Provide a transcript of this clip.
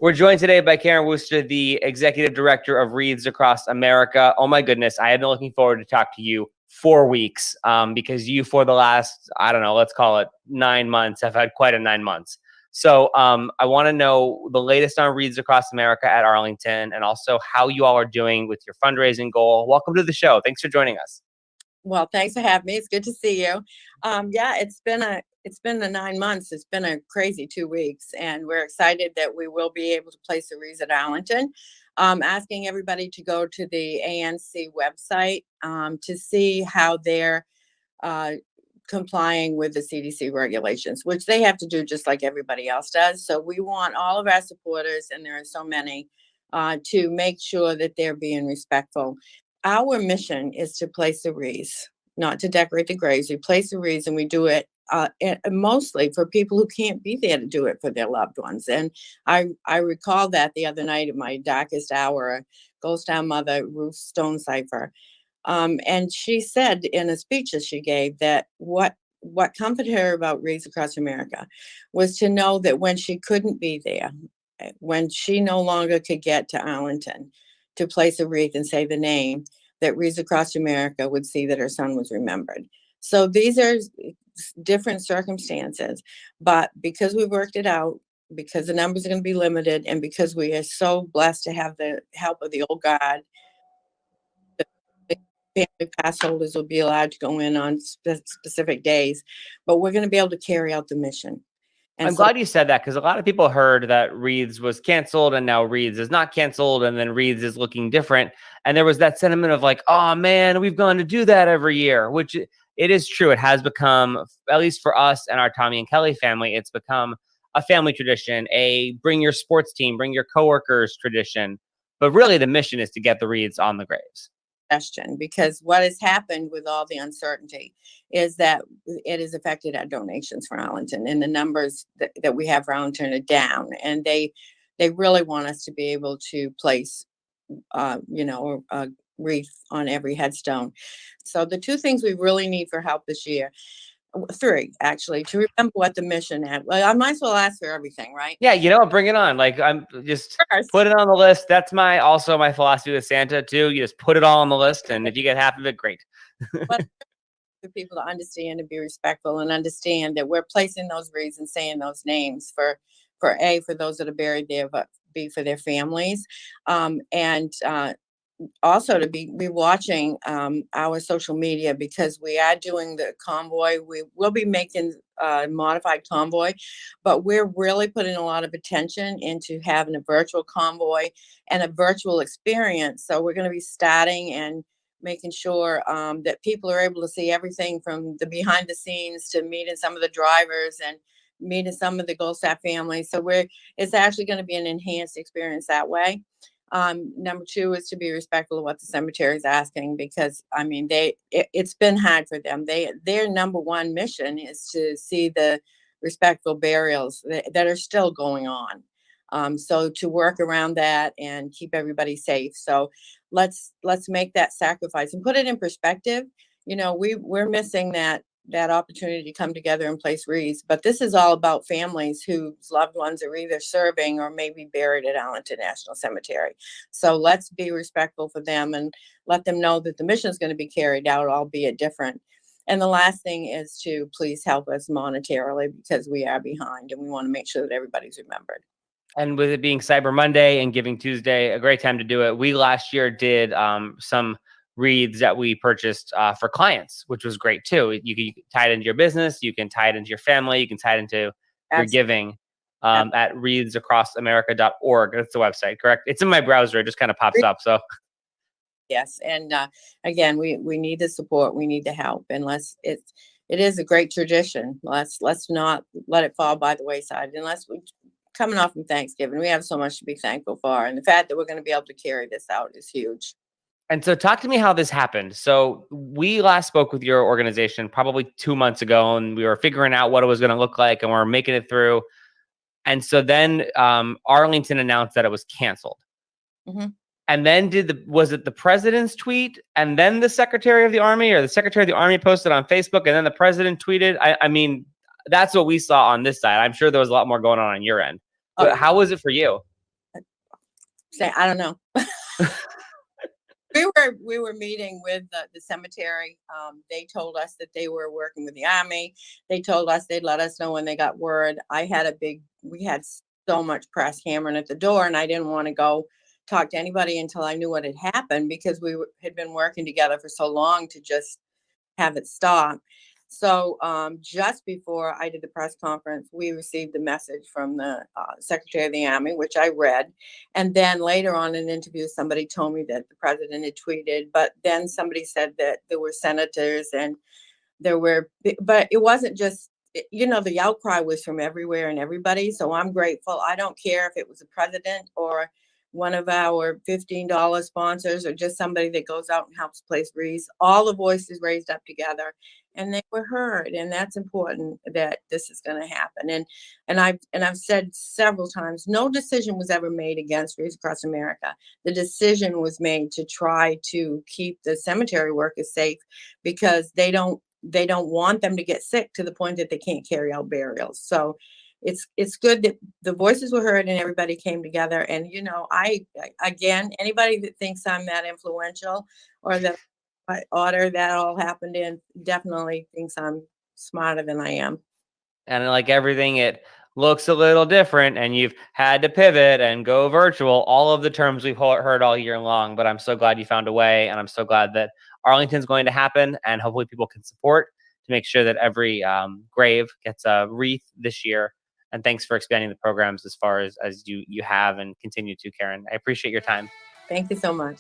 We're joined today by Karen Worcester, the Executive Director of Wreaths Across America. Oh my goodness, I have been looking forward to talk to you for weeks because you, for the last, I don't know, let's call it 9 months, have had quite a 9 months. So I want to know the latest on Wreaths Across America at Arlington and also how you all are doing with your fundraising goal. Welcome to the show. Thanks for joining us. Well, thanks for having me. It's good to see you. Yeah, it's been the 9 months. It's been a crazy 2 weeks, and we're excited that we will be able to place a wreath at Arlington. Asking everybody to go to the ANC website to see how they're complying with the CDC regulations, which they have to do just like everybody else does. So we want all of our supporters, and there are so many, to make sure that they're being respectful. Our mission is to place the wreaths, not to decorate the graves. We place the wreaths, and we do it mostly for people who can't be there to do it for their loved ones. And I recall that the other night at my darkest hour, Ghost Town Mother Ruth Stonecipher, and she said in a speech that she gave that what comforted her about Wreaths Across America was to know that when she couldn't be there, when she no longer could get to Arlington to place a wreath and say the name, that Wreaths Across America would see that her son was remembered. So these are different circumstances, but because we worked it out, because the numbers are going to be limited, and because we are so blessed to have the help of the old guard, the family pass holders will be allowed to go in on specific days, but we're going to be able to carry out the mission. I'm glad you said that because a lot of people heard that Wreaths was canceled and now Wreaths is not canceled and then Wreaths is looking different. And there was that sentiment of like, oh man, we've gone to do that every year, which it is true. It has become, at least for us and our Tommy and Kelly family, it's become a family tradition, a bring your sports team, bring your coworkers tradition. But really the mission is to get the wreaths on the graves. Because what has happened with all the uncertainty is that it has affected our donations for Arlington, and the numbers that we have for Arlington are down, and they really want us to be able to place a wreath on every headstone. So the two things we really need for help this year, three actually, to remember what the mission had. Well, I might as well ask for everything, right? Yeah, bring it on. Like, I'm just put it on the list. That's also my philosophy with Santa too. You just put it all on the list, and if you get half of it, great. But for people to understand and be respectful and understand that we're placing those wreaths and saying those names for those that are buried there, but B, for their families, and also to be watching our social media, because we are doing the convoy. We will be making a modified convoy, but we're really putting a lot of attention into having a virtual convoy and a virtual experience. So we're going to be starting and making sure that people are able to see everything from the behind the scenes to meeting some of the drivers and meeting some of the Gold Staff families. So it's actually going to be an enhanced experience that way. Number two is to be respectful of what the cemetery is asking, because I mean, it's been hard for them. Their number one mission is to see the respectful burials that are still going on. So to work around that and keep everybody safe. So let's make that sacrifice and put it in perspective. We're missing that opportunity to come together and place wreaths, but this is all about families whose loved ones are either serving or maybe buried at Arlington National Cemetery. So let's be respectful for them and let them know that the mission is going to be carried out, albeit different. And the last thing is to please help us monetarily, because we are behind and we want to make sure that everybody's remembered. And with it being Cyber Monday and Giving Tuesday, a great time to do it. We last year did some wreaths that we purchased for clients, which was great too. You can tie it into your business, you can tie it into your family, you can tie it into your giving at wreathsacrossamerica.org. That's the website, correct? It's in my browser. It just kind of pops up. So yes, and again, we need the support, we need the help, and it is a great tradition. Let's not let it fall by the wayside. Unless we coming off from Thanksgiving, we have so much to be thankful for, and the fact that we're going to be able to carry this out is huge. And so talk to me how this happened. So we last spoke with your organization probably 2 months ago, and we were figuring out what it was going to look like, and we're making it through. And so then Arlington announced that it was canceled. Mm-hmm. And then was it the president's tweet and then the Secretary of the Army, or the Secretary of the Army posted on Facebook and then the president tweeted? I mean, that's what we saw on this side. I'm sure there was a lot more going on your end. But how was it for you? say, I don't know. We were meeting with the cemetery. They told us that they were working with the Army. They told us they'd let us know when they got word. We had so much press hammering at the door, and I didn't want to go talk to anybody until I knew what had happened, because had been working together for so long to just have it stop. So just before I did the press conference, we received the message from the Secretary of the Army, which I read. And then later on in an interview, somebody told me that the president had tweeted, but then somebody said that there were senators and but it wasn't just, the outcry was from everywhere and everybody. So I'm grateful. I don't care if it was a president or one of our $15 sponsors or just somebody that goes out and helps place wreaths. All the voices raised up together and they were heard. And that's important, that this is going to happen. And I've said several times, no decision was ever made against Wreaths Across America. The decision was made to try to keep the cemetery workers safe, because they don't want them to get sick to the point that they can't carry out burials. So it's good that the voices were heard and everybody came together. And again, anybody that thinks I'm that influential or that order that all happened in definitely thinks I'm smarter than I am. And like everything, it looks a little different, and you've had to pivot and go virtual. All of the terms we've heard all year long, but I'm so glad you found a way, and I'm so glad that Arlington's going to happen, and hopefully people can support to make sure that every grave gets a wreath this year. And thanks for expanding the programs as far as you have and continue to, Karen. I appreciate your time. Thank you so much.